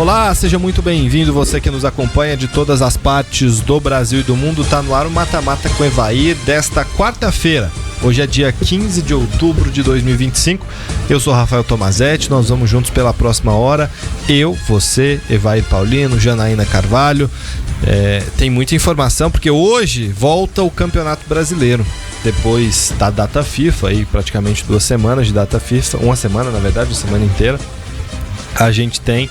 Olá, seja muito bem-vindo, você que nos acompanha de todas as partes do Brasil e do mundo. Tá no ar o Mata-Mata com Evair desta quarta-feira. Hoje é dia 15 de outubro de 2025. Eu sou Rafael Tomazetti, nós vamos juntos pela próxima hora. Eu, você, Evair Paulino, Janaína Carvalho. Tem muita informação porque hoje volta o Campeonato Brasileiro. Depois da data FIFA, aí praticamente 2 semanas de data FIFA, uma semana na verdade, uma semana inteira. A gente tem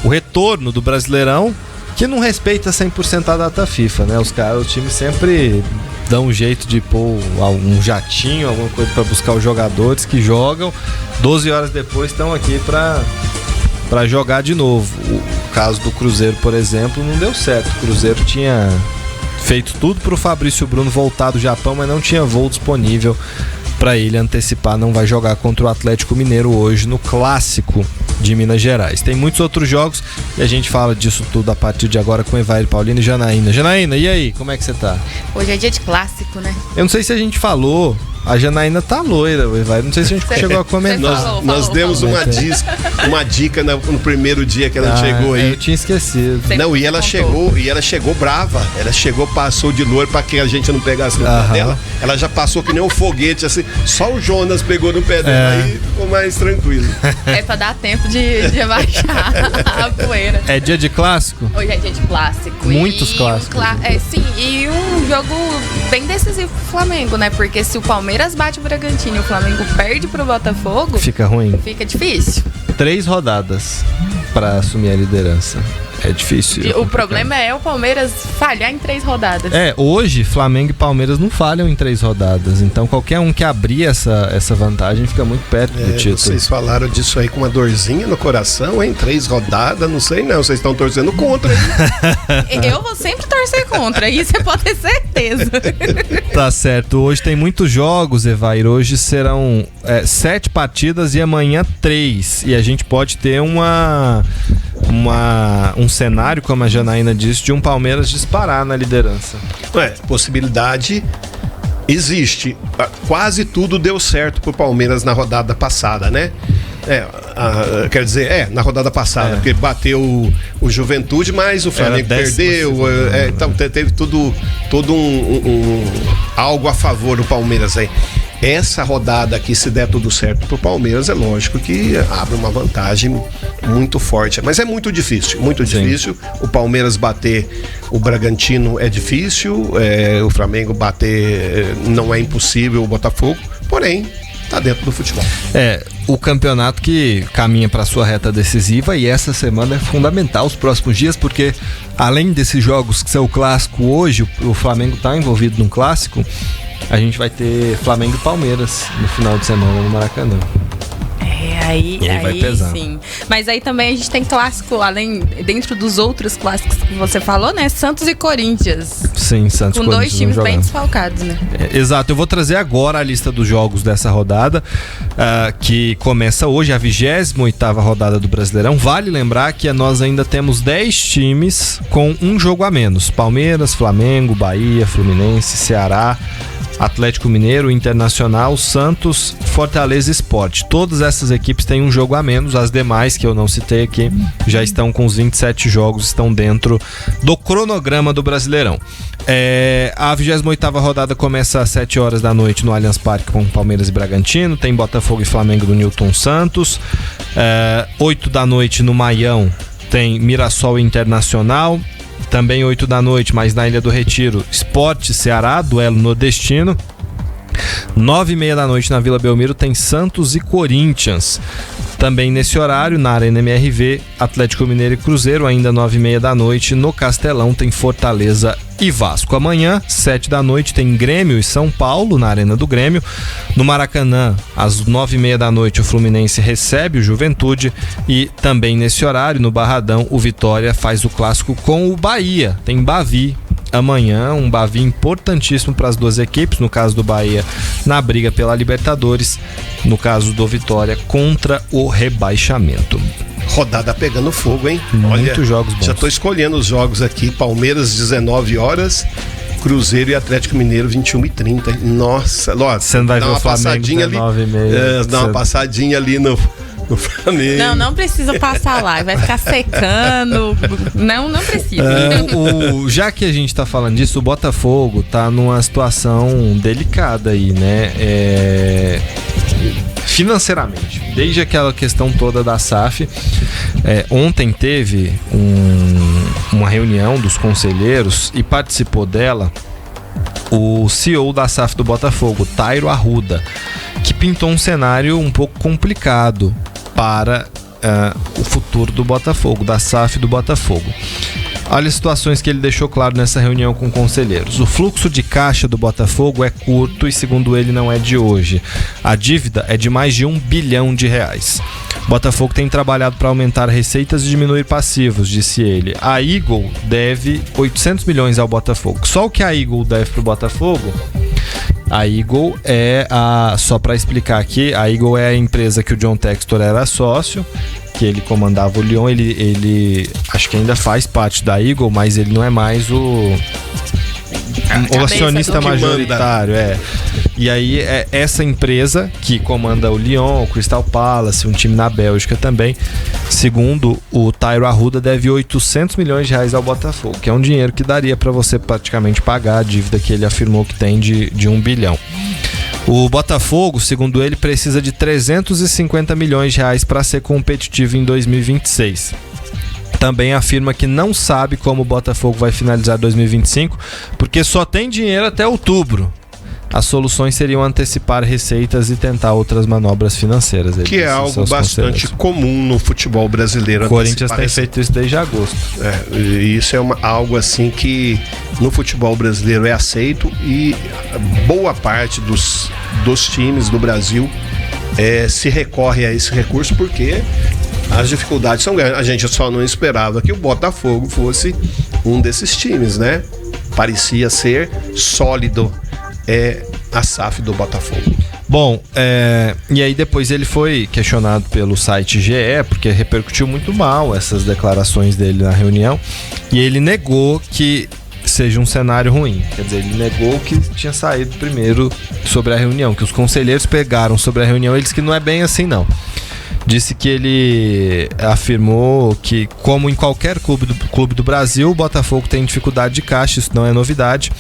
o retorno do Brasileirão, que não respeita 100% a data FIFA, né? Os times sempre dão um jeito de pôr um jatinho, alguma coisa para buscar os jogadores que jogam. 12 horas depois estão aqui para jogar de novo. O caso do Cruzeiro, por exemplo, não deu certo. O Cruzeiro tinha feito tudo para o Fabrício Bruno voltar do Japão, mas não tinha voo disponível para ele antecipar. Não vai jogar contra o Atlético Mineiro hoje no Clássico de Minas Gerais. Tem muitos outros jogos e a gente fala disso tudo a partir de agora com Evair Paulino e Janaína. Janaína, e aí? Como é que você tá? Hoje é dia de clássico, né? Eu não sei se a gente falou, a Janaína tá loira, Evair. Não sei se a gente chegou a comentar. Nós demos uma dica no primeiro dia que ela chegou aí. Eu tinha esquecido. Não, e ela chegou brava. Ela chegou, passou de loiro pra que a gente não pegasse no pé dela. Ela já passou que nem um foguete, assim. Só o Jonas pegou no pé dela, aí ficou mais tranquilo. É pra dar tempo de abaixar a poeira. É dia de clássico? Hoje é dia de clássico. Muitos clássicos. Sim, e um jogo bem decisivo pro Flamengo, né? Porque se o Palmeiras bate o Bragantino e o Flamengo perde pro Botafogo, fica ruim. Fica difícil. 3 rodadas pra assumir a liderança. É difícil. O problema é o Palmeiras falhar em 3 rodadas. Hoje Flamengo e Palmeiras não falham em 3 rodadas. Então qualquer um que abrir essa vantagem fica muito perto do título. Vocês falaram disso aí com uma dorzinha no coração, hein? 3 rodadas, não sei não. Vocês estão torcendo contra. Eu vou sempre torcer contra, isso você pode ter certeza. Tá certo. Hoje tem muitos jogos, Evair. Hoje serão 7 partidas e amanhã 3. E a gente pode ter um cenário, como a Janaína disse, de um Palmeiras disparar na liderança. Possibilidade existe. Quase tudo deu certo pro Palmeiras na rodada passada, né? Quer dizer, na rodada passada, porque bateu o Juventude, mas o Flamengo perdeu. Então teve todo algo a favor do Palmeiras aí. Essa rodada aqui, se der tudo certo pro Palmeiras, é lógico que abre uma vantagem muito forte. Mas é muito difícil, muito difícil. O Palmeiras bater o Bragantino é difícil, o Flamengo bater não é impossível, o Botafogo, porém, tá dentro do futebol. O campeonato que caminha para sua reta decisiva, e essa semana é fundamental, os próximos dias, porque além desses jogos que são o clássico hoje, o Flamengo tá envolvido num clássico. A gente vai ter Flamengo e Palmeiras no final de semana no Maracanã. Aí vai pesar. Sim. Mas aí também a gente tem clássico, dentro dos outros clássicos que você falou, né? Santos e Corinthians. Sim, Santos e Corinthians. Com 2 times bem desfalcados, né? Exato, eu vou trazer agora a lista dos jogos dessa rodada, que começa hoje, a 28ª rodada do Brasileirão. Vale lembrar que nós ainda temos 10 times com um jogo a menos. Palmeiras, Flamengo, Bahia, Fluminense, Ceará, Atlético Mineiro, Internacional, Santos, Fortaleza e Sport. Todas essas equipes têm um jogo a menos. As demais, que eu não citei aqui, já estão com os 27 jogos, estão dentro do cronograma do Brasileirão. A 28ª rodada começa às 7 horas da noite no Allianz Parque com Palmeiras e Bragantino. Tem Botafogo e Flamengo do Newton Santos. 8 da noite no Maião tem Mirassol e Internacional. Também 8 da noite, mas na Ilha do Retiro, Sport Ceará, duelo nordestino. 9h30 da noite na Vila Belmiro tem Santos e Corinthians. Também nesse horário, na Arena MRV, Atlético Mineiro e Cruzeiro. Ainda 9h30 da noite no Castelão tem Fortaleza e Vasco. Amanhã, 7 da noite, tem Grêmio e São Paulo na Arena do Grêmio. No Maracanã, às 9h30 da noite, o Fluminense recebe o Juventude. E também nesse horário, no Barradão, o Vitória faz o clássico com o Bahia. Tem Bavi amanhã, um Bavi importantíssimo para as duas equipes, no caso do Bahia na briga pela Libertadores, no caso do Vitória contra o rebaixamento. Rodada pegando fogo, hein? Muitos jogos bons. Já tô escolhendo os jogos aqui. Palmeiras 19 horas, Cruzeiro e Atlético Mineiro 21h30. Nossa, você não vai ver o Flamengo 19h30. Dá uma passadinha ali O Flamengo. Não precisa passar lá, vai ficar secando. Não precisa. Já que a gente tá falando disso, o Botafogo tá numa situação delicada aí, né? Financeiramente, desde aquela questão toda da SAF. Ontem teve uma reunião dos conselheiros e participou dela o CEO da SAF do Botafogo, Tairo Arruda, que pintou um cenário um pouco complicado para o futuro do Botafogo, da SAF do Botafogo. Olha as situações que ele deixou claro nessa reunião com conselheiros. O fluxo de caixa do Botafogo é curto e, segundo ele, não é de hoje. A dívida é de mais de R$1 bilhão. O Botafogo tem trabalhado para aumentar receitas e diminuir passivos, disse ele. A Eagle deve 800 milhões ao Botafogo. Só o que a Eagle deve para o Botafogo... A Eagle só para explicar aqui, a Eagle é a empresa que o John Textor era sócio, que ele comandava o Lyon. Ele acho que ainda faz parte da Eagle, mas ele não é mais o acionista majoritário. E aí essa empresa que comanda o Lyon, o Crystal Palace, um time na Bélgica também, segundo o Tairo Arruda, deve 800 milhões de reais ao Botafogo, que é um dinheiro que daria para você praticamente pagar a dívida que ele afirmou que tem de R$1 bilhão. O Botafogo, segundo ele, precisa de 350 milhões de reais para ser competitivo em 2026. Também afirma que não sabe como o Botafogo vai finalizar 2025, porque só tem dinheiro até outubro. As soluções seriam antecipar receitas e tentar outras manobras financeiras. Que é algo bastante comum no futebol brasileiro. O Corinthians tem feito isso desde agosto. Isso é algo assim que no futebol brasileiro é aceito, e boa parte dos times do Brasil se recorre a esse recurso porque as dificuldades são grandes. A gente só não esperava que o Botafogo fosse um desses times, né? Parecia ser sólido a SAF do Botafogo. Bom, e aí depois ele foi questionado pelo site GE, porque repercutiu muito mal essas declarações dele na reunião, e ele negou que seja um cenário ruim. Quer dizer, ele negou que tinha saído primeiro sobre a reunião, que os conselheiros pegaram sobre a reunião, ele disse que não é bem assim não. Disse que ele afirmou que, como em qualquer clube do Brasil, o Botafogo tem dificuldade de caixa, isso não é novidade,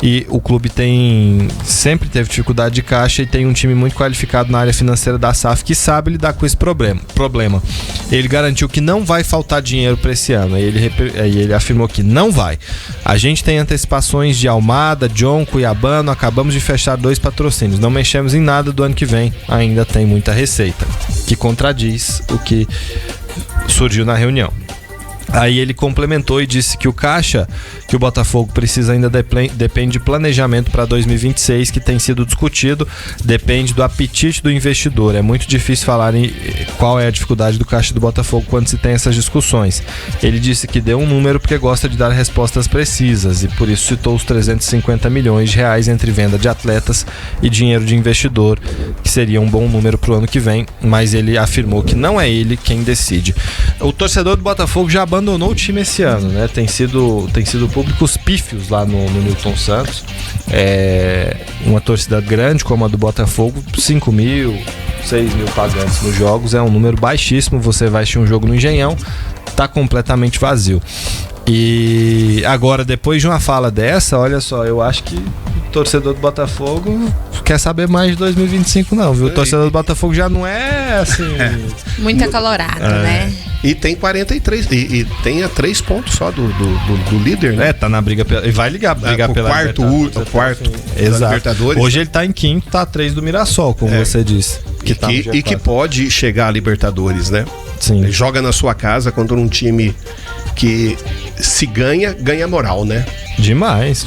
e o clube sempre teve dificuldade de caixa e tem um time muito qualificado na área financeira da SAF que sabe lidar com esse problema. Ele garantiu que não vai faltar dinheiro para esse ano, e ele afirmou que não vai. A gente tem antecipações de Almada, John, Cuiabano, acabamos de fechar 2 patrocínios, não mexemos em nada do ano que vem, ainda tem muita receita, que contradiz o que surgiu na reunião. Aí ele complementou e disse que o caixa que o Botafogo precisa ainda depende de planejamento para 2026, que tem sido discutido, depende do apetite do investidor. É muito difícil falar qual é a dificuldade do caixa do Botafogo quando se tem essas discussões. Ele disse que deu um número porque gosta de dar respostas precisas e por isso citou os 350 milhões de reais entre venda de atletas e dinheiro de investidor, que seria um bom número para o ano que vem, mas ele afirmou que não é ele quem decide. O torcedor do Botafogo já abandonou o time esse ano, né? Tem sido públicos pífios lá no Newton Santos. Uma torcida grande como a do Botafogo, 5 mil, 6 mil pagantes nos jogos, é um número baixíssimo. Você vai assistir um jogo no Engenhão, tá completamente vazio. E agora, depois de uma fala dessa, olha só, eu acho que o torcedor do Botafogo quer saber mais de 2025 não, viu? O torcedor do Botafogo já não é assim... Muito acalorado, né? E tem 43, e tem a 3 pontos só do líder, né? Tá na briga e vai brigar pela quarto Exato. Libertadores. Hoje ele tá em quinto, tá 3 do Mirassol, como você disse. Que pode chegar a Libertadores, né? Sim. Ele joga na sua casa contra um time que se ganha moral, né? Demais.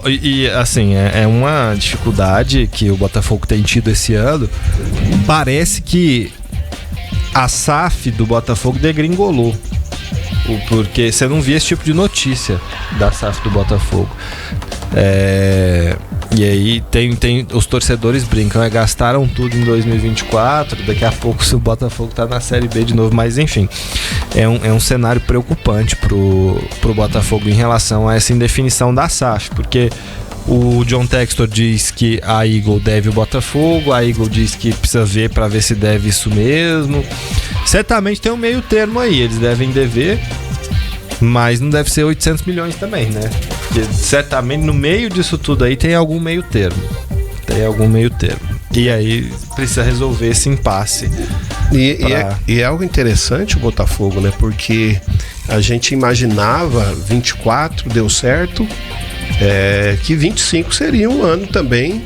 E assim, é uma dificuldade que o Botafogo tem tido esse ano. Parece que a SAF do Botafogo degringolou, porque você não via esse tipo de notícia da SAF do Botafogo. E aí os torcedores brincam, gastaram tudo em 2024, daqui a pouco o Botafogo tá na Série B de novo, mas enfim, é um cenário preocupante pro Botafogo em relação a essa indefinição da SAF, porque O John Textor diz que a Eagle deve o Botafogo, a Eagle diz que precisa ver para ver se deve isso mesmo. Certamente tem um meio termo aí, eles devem dever, mas não deve ser 800 milhões também, né? Porque certamente no meio disso tudo aí tem algum meio termo. E aí precisa resolver esse impasse. E é algo interessante o Botafogo, né? Porque a gente imaginava 24, deu certo, que 25 seria um ano também,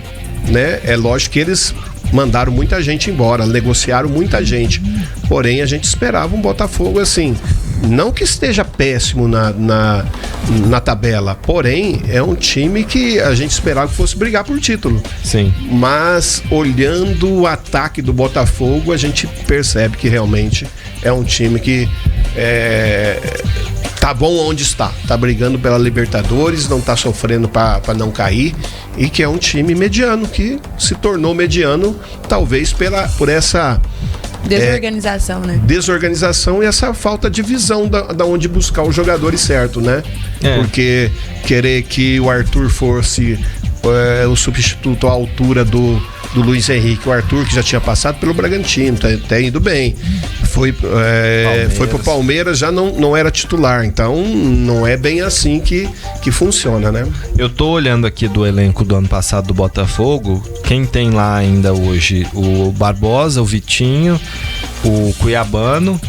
né? É lógico que eles mandaram muita gente embora, negociaram muita gente. Porém, a gente esperava um Botafogo assim, não que esteja péssimo na tabela, porém, é um time que a gente esperava que fosse brigar por título. Sim. Mas, olhando o ataque do Botafogo, a gente percebe que realmente é um time que tá bom onde está. Tá brigando pela Libertadores, não tá sofrendo para não cair, e que é um time mediano, que se tornou mediano, talvez por essa desorganização, né? Desorganização e essa falta de visão da onde buscar os jogadores certo, né? Porque querer que o Arthur fosse o substituto à altura do Luiz Henrique, o Arthur que já tinha passado pelo Bragantino, tá indo bem, foi pro Palmeiras, já não era titular, então não é bem assim que funciona, né? Eu tô olhando aqui do elenco do ano passado do Botafogo, quem tem lá ainda hoje? O Barbosa, o Vitinho, o Cuiabano,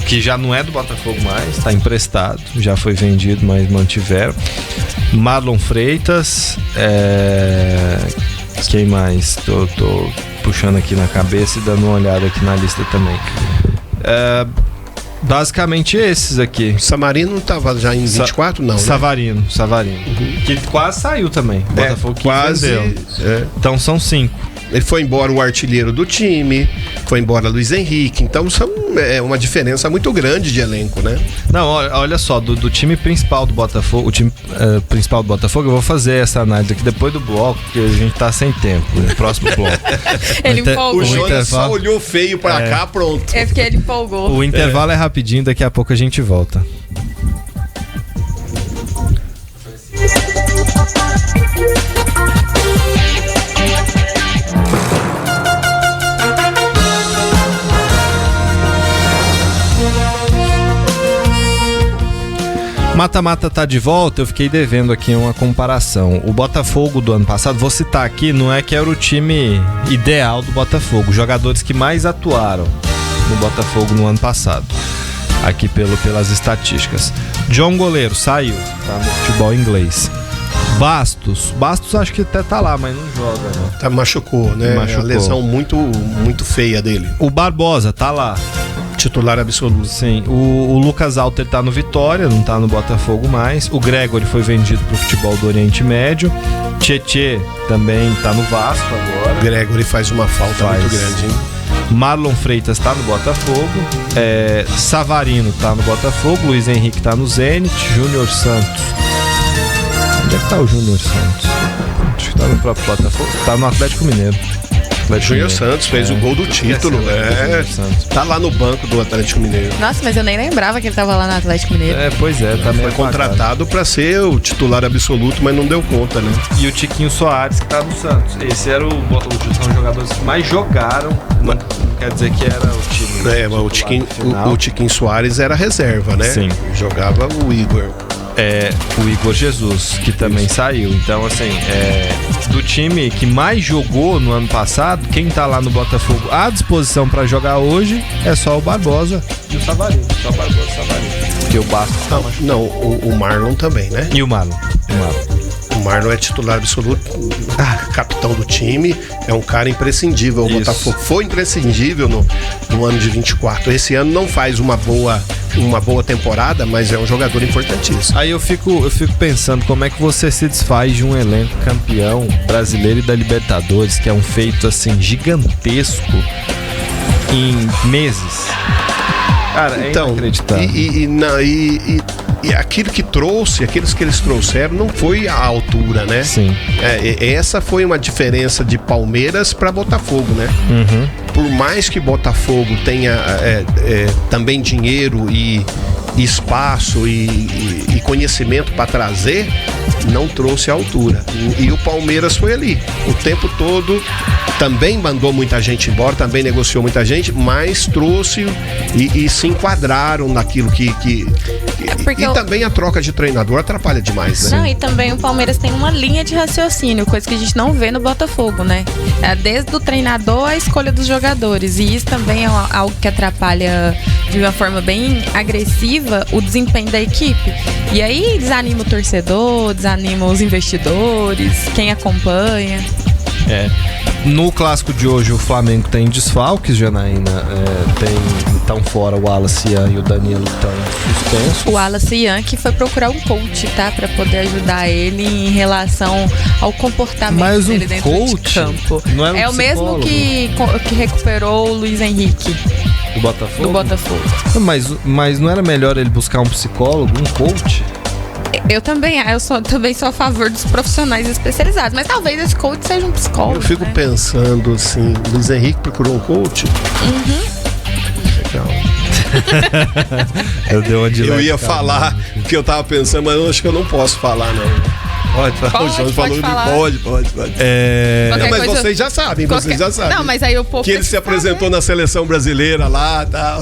que já não é do Botafogo mais, tá emprestado, já foi vendido, mas mantiveram. Marlon Freitas, quem mais? Tô puxando aqui na cabeça e dando uma olhada aqui na lista também. Basicamente esses aqui. Savarino não tava já em 24? Não, Savarino, né? Que quase saiu também. Botafogo que quase vendeu. Então são 5. Ele foi embora o artilheiro do time, foi embora Luiz Henrique, então é uma diferença muito grande de elenco, né? Não, olha só, do time principal do Botafogo, o time principal do Botafogo, eu vou fazer essa análise aqui depois do bloco, porque a gente tá sem tempo, no próximo bloco. Ele empolgou. O Jonas só olhou feio pra cá, pronto. É porque ele empolgou. O intervalo é rapidinho, daqui a pouco a gente volta. Mata-mata tá de volta, eu fiquei devendo aqui uma comparação. O Botafogo do ano passado, vou citar aqui, não é que era o time ideal do Botafogo, jogadores que mais atuaram no Botafogo no ano passado, aqui pelas estatísticas. John Goleiro saiu, tá no futebol inglês. Bastos acho que até tá lá, mas não joga, né? Machucou, né? Machucou. Uma lesão muito, muito feia dele. O Barbosa tá lá, titular absoluto. Sim, o Lucas Alter tá no Vitória, não tá no Botafogo mais. O Gregory foi vendido pro futebol do Oriente Médio. Tietê também tá no Vasco agora. O Gregory faz uma falta muito grande, hein? Marlon Freitas tá no Botafogo. Savarino tá no Botafogo. Luiz Henrique tá no Zenit. Júnior Santos. Onde é que tá o Júnior Santos? Acho que tá no próprio Botafogo. Tá no Atlético Mineiro. Júnior Santos fez o gol do título, tá lá no banco do Atlético Mineiro. Nossa, mas eu nem lembrava que ele tava lá no Atlético Mineiro. Pois é, tá meio foi contratado para ser o titular absoluto, mas não deu conta, né? E o Tiquinho Soares, que tá no Santos. Esse era são os jogadores que mais jogaram, não quer dizer que era o time. O Tiquinho Soares era reserva, né? Sim. Jogava o Igor. O Igor Jesus, que também saiu. Então, assim, do time que mais jogou no ano passado, quem tá lá no Botafogo à disposição pra jogar hoje é só o Barbosa e o Savarino. Só o Barbosa e o Savarino. Porque o Bastos tá machucado. Não, o Marlon também, né? E o Marlon. O Marlon é titular absoluto, capitão do time, é um cara imprescindível. O Botafogo foi imprescindível no ano de 24. Esse ano não faz uma boa temporada, mas é um jogador importantíssimo. Aí eu fico pensando como é que você se desfaz de um elenco campeão brasileiro e da Libertadores, que é um feito assim gigantesco em meses. Cara, então, inacreditável. E aquilo que aqueles que eles trouxeram não foi à altura, né? Sim. Essa foi uma diferença de Palmeiras para Botafogo, né? Uhum. Por mais que Botafogo tenha também dinheiro e espaço e conhecimento para trazer, não trouxe a altura. E o Palmeiras foi ali o tempo todo, também mandou muita gente embora, também negociou muita gente, mas trouxe e se enquadraram naquilo que também a troca de treinador atrapalha demais, né? Não, e também o Palmeiras tem uma linha de raciocínio, coisa que a gente não vê no Botafogo, né? Desde o treinador à escolha dos jogadores, e isso também é algo que atrapalha de uma forma bem agressiva o desempenho da equipe. E aí desanima o torcedor, desanima os investidores, quem acompanha. No clássico de hoje o Flamengo tem desfalques, Janaína. Estão fora o Wallace Ian e o Danilo estão suspensos. O Wallace Ian que foi procurar um coach, tá? Pra poder ajudar ele em relação ao comportamento dele dentro de campo. Não era um o mesmo que recuperou o Luiz Henrique. Do Botafogo? Do Botafogo. Mas não era melhor ele buscar um psicólogo, um coach? Eu também sou a favor dos profissionais especializados, mas talvez esse coach seja um psicólogo. Eu fico pensando assim, Luiz Henrique procurou um coach? Legal. Eu ia falar o que eu tava pensando, mas eu acho que eu não posso falar, não. Pode falar. Pode. Não, mas vocês já sabem, Não, mas aí o povo que ele se apresentou na seleção brasileira lá e tal.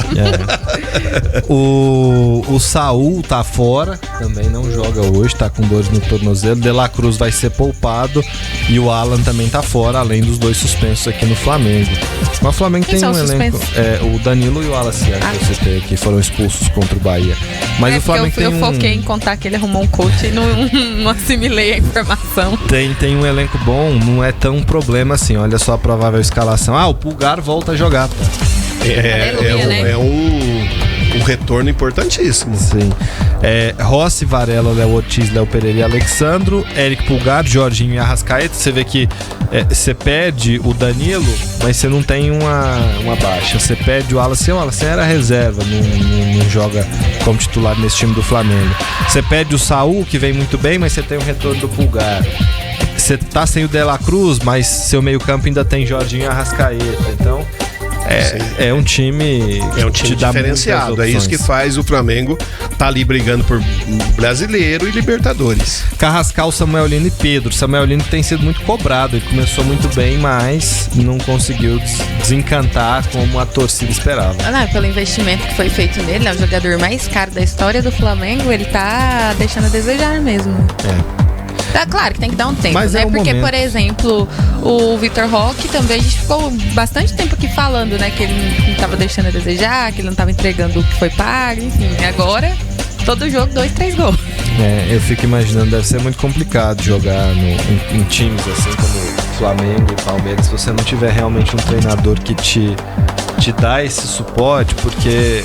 O Saul tá fora, também não joga hoje, tá com dores no tornozelo. De La Cruz vai ser poupado e o Alan também tá fora, além dos dois suspensos aqui no Flamengo. Mas o Flamengo tem um elenco. O Danilo e o Wallace Ian, que eu citei aqui, foram expulsos contra o Bahia. Mas o Flamengo eu foquei em contar que ele arrumou um coach e não assimilei a informação. Tem um elenco bom, não é tão problema assim. Olha só a provável escalação. O Pulgar volta a jogar, tá? É um retorno importantíssimo. Sim. Rossi, Varela, Léo Ortiz, Léo Pereira e Alexandro, Eric Pulgar, Jorginho e Arrascaeta. Você vê que você perde o Danilo, mas você não tem uma baixa. Você perde o Wallace. O Wallace era reserva, não joga como titular nesse time do Flamengo. Você perde o Saul, que vem muito bem, mas você tem o retorno do Pulgar. Você tá sem o De La Cruz, mas seu meio campo ainda tem Jorginho e Arrascaeta. Então é um time diferenciado. É isso que faz o Flamengo tá ali brigando por Brasileiro e Libertadores. Carrascal, Samuel Lino e Pedro. Samuel Lino tem sido muito cobrado. Ele começou muito bem, mas não conseguiu desencantar como a torcida esperava. Pelo investimento que foi feito nele, é o jogador mais caro da história do Flamengo. Ele tá deixando a desejar mesmo. Tá claro que tem que dar um tempo, mas né? Porque, momento. Por exemplo, o Vitor Roque também, a gente ficou bastante tempo aqui falando, né? Que ele não tava deixando a desejar, que ele não tava entregando o que foi pago, enfim. Agora, todo jogo, 2, 3 gols. Eu fico imaginando, deve ser muito complicado jogar em times assim como Flamengo e Palmeiras, se você não tiver realmente um treinador que te dá esse suporte, porque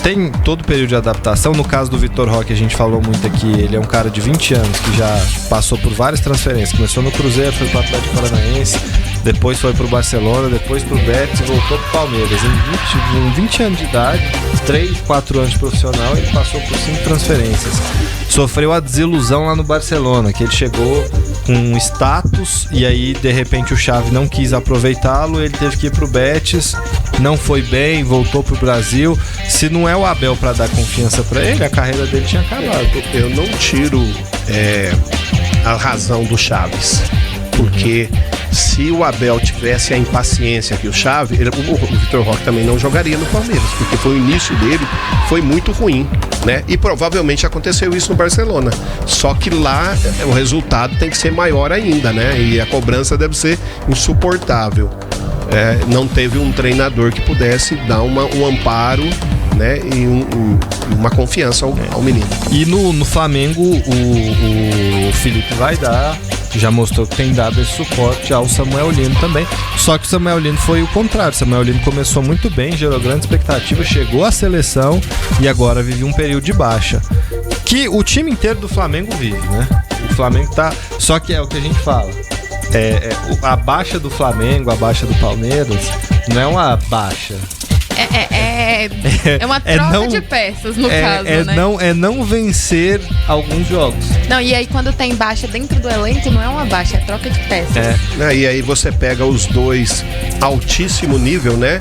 tem todo o período de adaptação. No caso do Vitor Roque, a gente falou muito aqui, ele é um cara de 20 anos que já passou por várias transferências. Começou no Cruzeiro, foi pro Atlético Paranaense, depois foi pro Barcelona, depois pro Betis e voltou pro Palmeiras. Em 20 anos de idade, 3, 4 anos de profissional, ele passou por 5 transferências. Sofreu a desilusão lá no Barcelona, que ele chegou com um status e aí de repente o Xavi não quis aproveitá-lo, ele teve que ir pro Betis, não foi bem, voltou pro Brasil. Se não é o Abel para dar confiança para ele, a carreira dele tinha acabado. Eu não tiro a razão do Chaves, porque se o Abel tivesse a impaciência que o Xavi, o Vitor Roque também não jogaria no Palmeiras, porque o início dele foi muito ruim, né? E provavelmente aconteceu isso no Barcelona. Só que lá o resultado tem que ser maior ainda, né? E a cobrança deve ser insuportável. Não teve um treinador que pudesse dar um amparo, né, e uma confiança ao menino. E no Flamengo o Felipe vai dar, já mostrou que tem dado esse suporte ao Samuel Lino também. Só que o Samuel Lino foi o contrário. O Samuel Lino começou muito bem, gerou grande expectativa, chegou à seleção e agora vive um período de baixa. Que o time inteiro do Flamengo vive, né? O Flamengo tá... Só que é o que a gente fala. A baixa do Flamengo, a baixa do Palmeiras, não é uma baixa. É uma troca de peças, no caso, né? Não vencer alguns jogos. Não, e aí quando tem baixa dentro do elenco, não é uma baixa, é troca de peças. E aí você pega os dois altíssimo nível, né?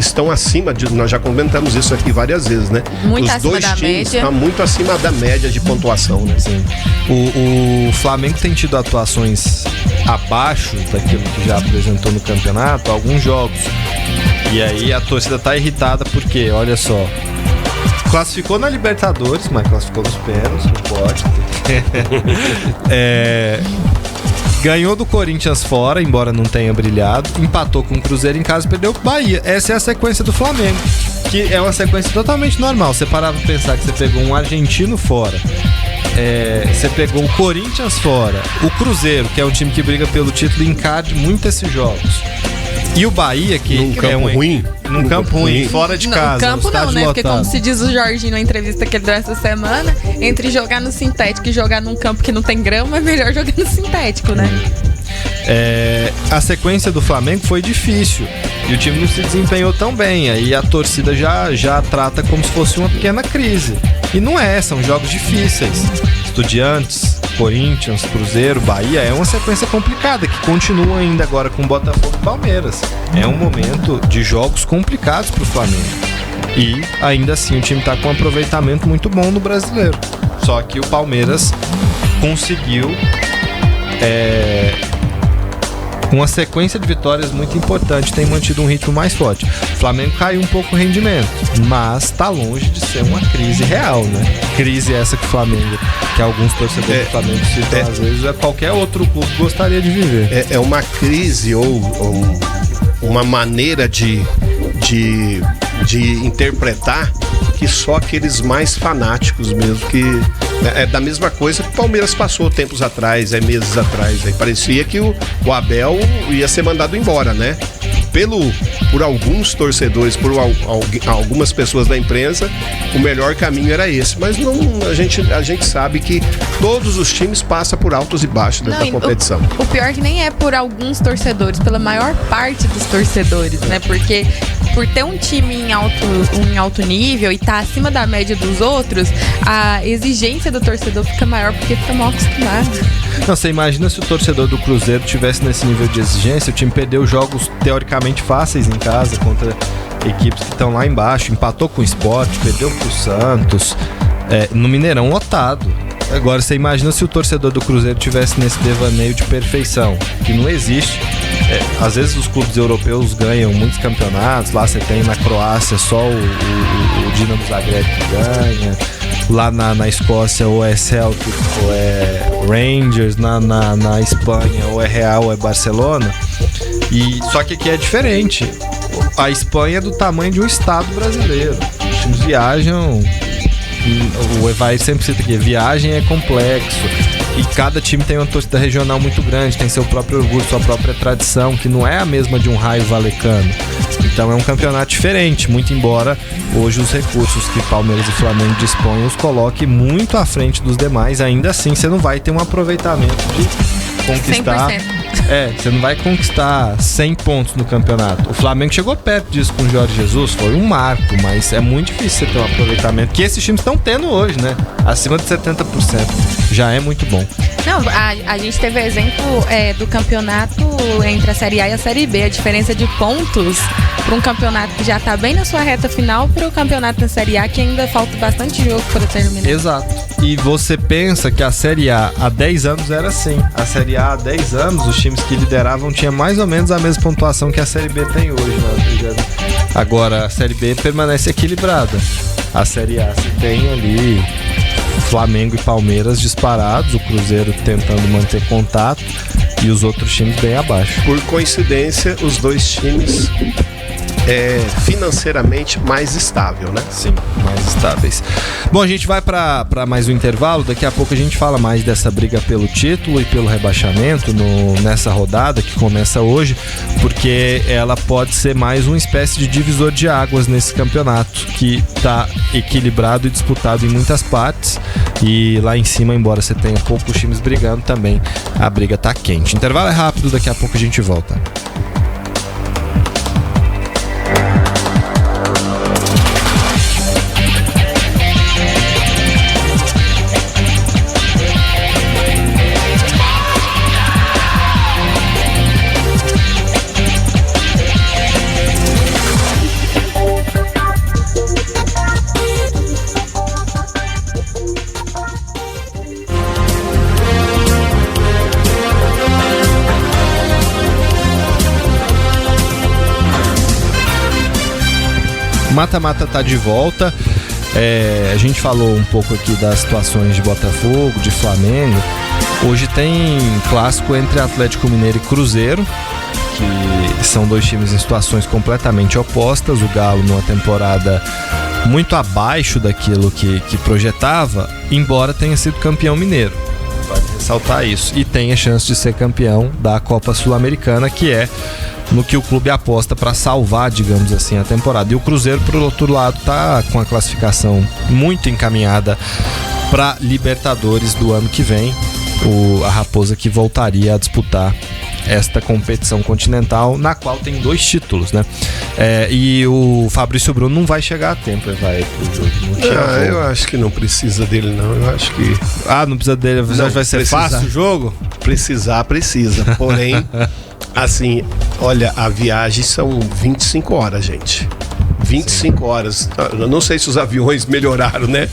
estão acima de... Nós já comentamos isso aqui várias vezes, né? Muito Os acima dois da times média. estão muito acima da média de pontuação, né? Sim. O Flamengo tem tido atuações abaixo daquilo que já apresentou no campeonato, alguns jogos. E aí a torcida tá irritada porque, olha só, classificou na Libertadores, mas classificou nos pênaltis, não pode. Ganhou do Corinthians fora, embora não tenha brilhado. Empatou com o Cruzeiro em casa e perdeu o Bahia. Essa é a sequência do Flamengo, que é uma sequência totalmente normal. Você parava pra pensar que você pegou um argentino fora, você pegou o Corinthians fora, o Cruzeiro, que é um time que briga pelo título, encarde muito esses jogos. E o Bahia, que Num campo ruim. Num campo ruim, fora de casa. No campo não, né? lotado. Porque como se diz o Jorginho na entrevista que ele deu essa semana, entre jogar no sintético e jogar num campo que não tem grama, é melhor jogar no sintético, né? A sequência do Flamengo foi difícil e o time não se desempenhou tão bem. Aí a torcida já trata como se fosse uma pequena crise. E não é, são jogos difíceis. Estudiantes, Corinthians, Cruzeiro, Bahia, é uma sequência complicada que continua ainda agora com Botafogo e Palmeiras. É um momento de jogos complicados pro Flamengo. E ainda assim o time tá com um aproveitamento muito bom no Brasileiro. Só que o Palmeiras conseguiu uma sequência de vitórias muito importante, tem mantido um ritmo mais forte. O Flamengo caiu um pouco o rendimento, mas tá longe de ser uma crise real, né? Crise essa que o Flamengo, que alguns torcedores do Flamengo citam às vezes, qualquer outro clube gostaria de viver. É uma crise ou uma maneira de interpretar que só aqueles mais fanáticos mesmo, que é da mesma coisa que o Palmeiras passou tempos atrás, meses atrás. Aí parecia que o Abel ia ser mandado embora, né? Por alguns torcedores, por algumas pessoas da imprensa, o melhor caminho era esse. Mas não, a gente sabe que todos os times passam por altos e baixos dentro da competição. O pior é que nem é por alguns torcedores, pela maior parte dos torcedores, né? Porque por ter um time em alto nível e tá acima da média dos outros, a exigência do torcedor fica maior porque fica mal acostumado. Não, você imagina se o torcedor do Cruzeiro tivesse nesse nível de exigência, o time perdeu jogos teoricamente fáceis em casa contra equipes que estão lá embaixo, empatou com o Sport, perdeu pro Santos, no Mineirão lotado. Agora você imagina se o torcedor do Cruzeiro tivesse nesse devaneio de perfeição, que não existe. Às vezes os clubes europeus ganham muitos campeonatos, lá você tem na Croácia só o Dinamo Zagreb que ganha, lá na Escócia ou é Celtic ou é Rangers, na Espanha ou é Real ou é Barcelona. E só que aqui é diferente. A Espanha é do tamanho de um estado brasileiro. Os times viajam. O Evair sempre cita aqui, viagem é complexo e cada time tem uma torcida regional muito grande, tem seu próprio orgulho, sua própria tradição, que não é a mesma de um Raio Valecano. Então é um campeonato diferente, muito embora hoje os recursos que Palmeiras e Flamengo dispõem os coloque muito à frente dos demais. Ainda assim você não vai ter um aproveitamento de conquistar 100%. Você não vai conquistar 100 pontos no campeonato. O Flamengo chegou perto disso com o Jorge Jesus, foi um marco, mas é muito difícil você ter um aproveitamento que esses times estão tendo hoje, né? Acima de 70%. Já é muito bom. Não, a gente teve exemplo do campeonato entre a Série A e a Série B. A diferença de pontos para um campeonato que já está bem na sua reta final para o campeonato da Série A, que ainda falta bastante jogo para terminar. Exato. E você pensa que a Série A há 10 anos era assim. A Série A há 10 anos, os times que lideravam tinham mais ou menos a mesma pontuação que a Série B tem hoje, né? Agora, a Série B permanece equilibrada. A Série A se tem ali Flamengo e Palmeiras disparados, o Cruzeiro tentando manter contato e os outros times bem abaixo. Por coincidência, os dois times financeiramente mais estável, né? Sim, mais estáveis. Bom, a gente vai para mais um intervalo. Daqui a pouco a gente fala mais dessa briga pelo título e pelo rebaixamento nessa rodada que começa hoje, porque ela pode ser mais uma espécie de divisor de águas nesse campeonato que está equilibrado e disputado em muitas partes. E lá em cima, embora você tenha poucos times brigando, também a briga tá quente. Intervalo é rápido, daqui a pouco a gente volta. mata-mata tá de volta. A gente falou um pouco aqui das situações de Botafogo, de Flamengo. Hoje tem clássico entre Atlético Mineiro e Cruzeiro, que são dois times em situações completamente opostas. O Galo numa temporada muito abaixo daquilo que projetava, embora tenha sido campeão mineiro. Vale ressaltar isso. E tem a chance de ser campeão da Copa Sul-Americana, que é no que o clube aposta para salvar, digamos assim, a temporada. E o Cruzeiro, por outro lado, está com a classificação muito encaminhada para Libertadores do ano que vem. A Raposa que voltaria a disputar esta competição continental, na qual tem 2 títulos, né? E o Fabrício Bruno não vai chegar a tempo, vai pro jogo. Eu acho que não precisa dele, não. Eu acho que... não precisa dele. Não, vai ser fácil o jogo? Precisa. Porém, assim, olha, a viagem são 25 horas, gente. 25 horas. Eu não sei se os aviões melhoraram, né?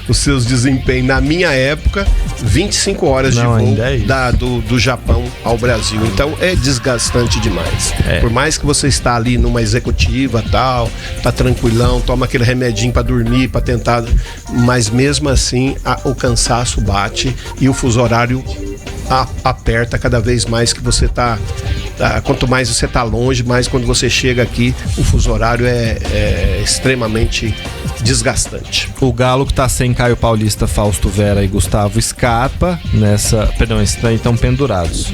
Os seus desempenhos. Na minha época, 25 horas de voo do Japão ao Brasil. Então é desgastante demais. Por mais que você está ali numa executiva tal, tá tranquilão, toma aquele remedinho para dormir, para tentar, mas mesmo assim o cansaço bate e o fuso horário aperta cada vez mais que você tá. Quanto mais você tá longe, mais quando você chega aqui, o fuso horário é extremamente desgastante. O Galo que tá sem Caio Paulista, Fausto Vera e Gustavo Scarpa esses daí estão pendurados.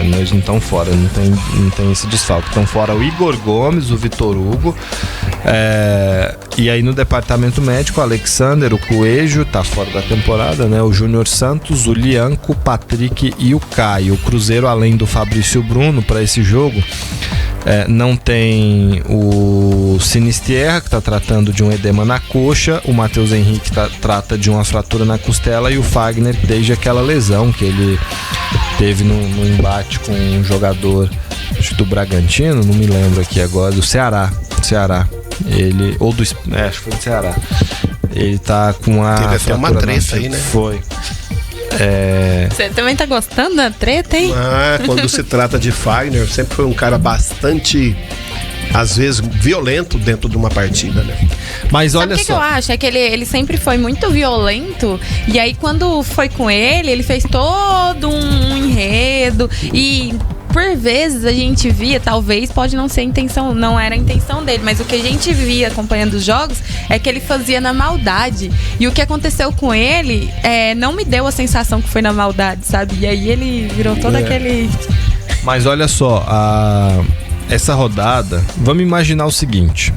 Eles não estão fora, não tem esse desfalque. Estão fora o Igor Gomes, o Vitor Hugo. E aí no departamento médico, o Alexander, o Coelho tá fora da temporada, né? O Júnior Santos, o Lianco, o Patrick e o Caio. O Cruzeiro, além do Fabrício Bruno para esse jogo, não tem o Sinistierra, que está tratando de um edema na coxa, o Matheus Henrique trata de uma fratura na costela, e o Fagner, desde aquela lesão que ele teve no embate com um jogador, acho, do Bragantino, não me lembro aqui agora, do Ceará. Ele, ou do, acho que foi do Ceará. Ele tá com a... Teve até uma treta aí, né? Foi. Você também tá gostando da treta, hein? Quando se trata de Fagner, sempre foi um cara bastante, às vezes, violento dentro de uma partida, né? Mas olha só. O que eu acho? É que ele sempre foi muito violento, e aí quando foi com ele fez todo um enredo, e por vezes a gente via, talvez pode não ser a intenção, não era a intenção dele, mas o que a gente via acompanhando os jogos é que ele fazia na maldade. E o que aconteceu com ele não me deu a sensação que foi na maldade, sabe? E aí ele virou todo aquele... Mas olha só, essa rodada, vamos imaginar o seguinte: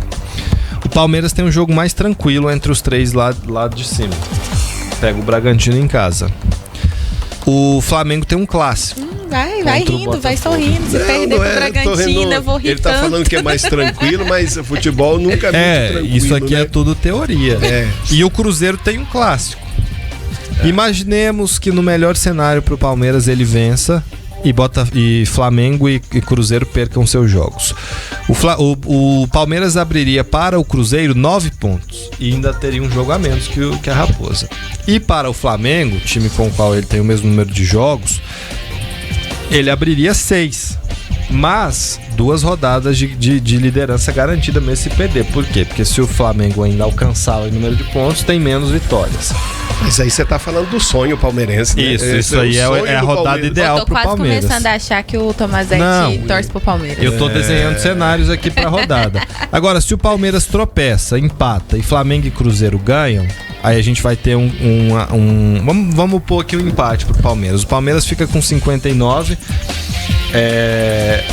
o Palmeiras tem um jogo mais tranquilo entre os 3 lá de cima. Pega o Bragantino em casa. O Flamengo tem um clássico. Vai rindo, vai sorrindo. Se perder pro Bragantino, eu vou rir. Ele tá falando que é mais tranquilo, mas o futebol nunca é muito tranquilo. Isso aqui, né? É tudo teoria. E o Cruzeiro tem um clássico. Imaginemos que no melhor cenário pro Palmeiras ele vença e Flamengo e Cruzeiro percam seus jogos. O Palmeiras abriria para o Cruzeiro 9 pontos e ainda teria um jogo a menos que a Raposa. E para o Flamengo, time com o qual ele tem o mesmo número de jogos, ele abriria 6. Mas 2 rodadas de liderança garantida mesmo se perder. Por quê? Porque se o Flamengo ainda alcançar o número de pontos, tem menos vitórias. Mas aí você tá falando do sonho palmeirense, né? Isso aí é a rodada ideal pro Palmeiras. Eu tô quase começando a achar que o Tomazetti torce pro Palmeiras. Eu tô desenhando cenários aqui pra rodada. Agora, se o Palmeiras tropeça, empata e Flamengo e Cruzeiro ganham, aí a gente vai ter vamos pôr aqui um empate pro Palmeiras. O Palmeiras fica com 59,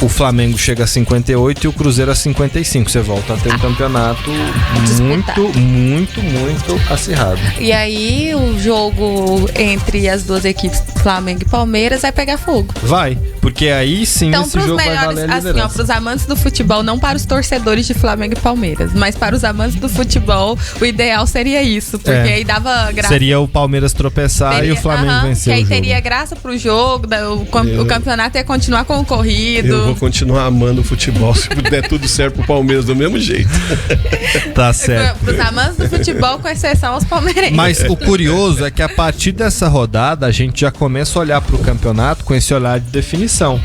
o Flamengo chega a 58 e o Cruzeiro a 55. Você volta a ter um campeonato muito acirrado. E aí o jogo entre as 2 equipes, Flamengo e Palmeiras, vai pegar fogo. Vai, porque aí sim então, esse jogo vai valer a liderança. Para os amantes do futebol, não para os torcedores de Flamengo e Palmeiras, mas para os amantes do futebol, o ideal seria isso, porque aí dava graça. Seria o Palmeiras tropeçar e o Flamengo vencer o jogo. Que aí teria graça pro jogo, o campeonato ia continuar concorrido. Eu vou continuar amando o futebol se der tudo certo pro Palmeiras do mesmo jeito. Tá certo. Pros amantes do futebol, com exceção aos palmeirenses. Mas o curioso é que a partir dessa rodada a gente já começa a olhar pro campeonato com esse olhar de definição.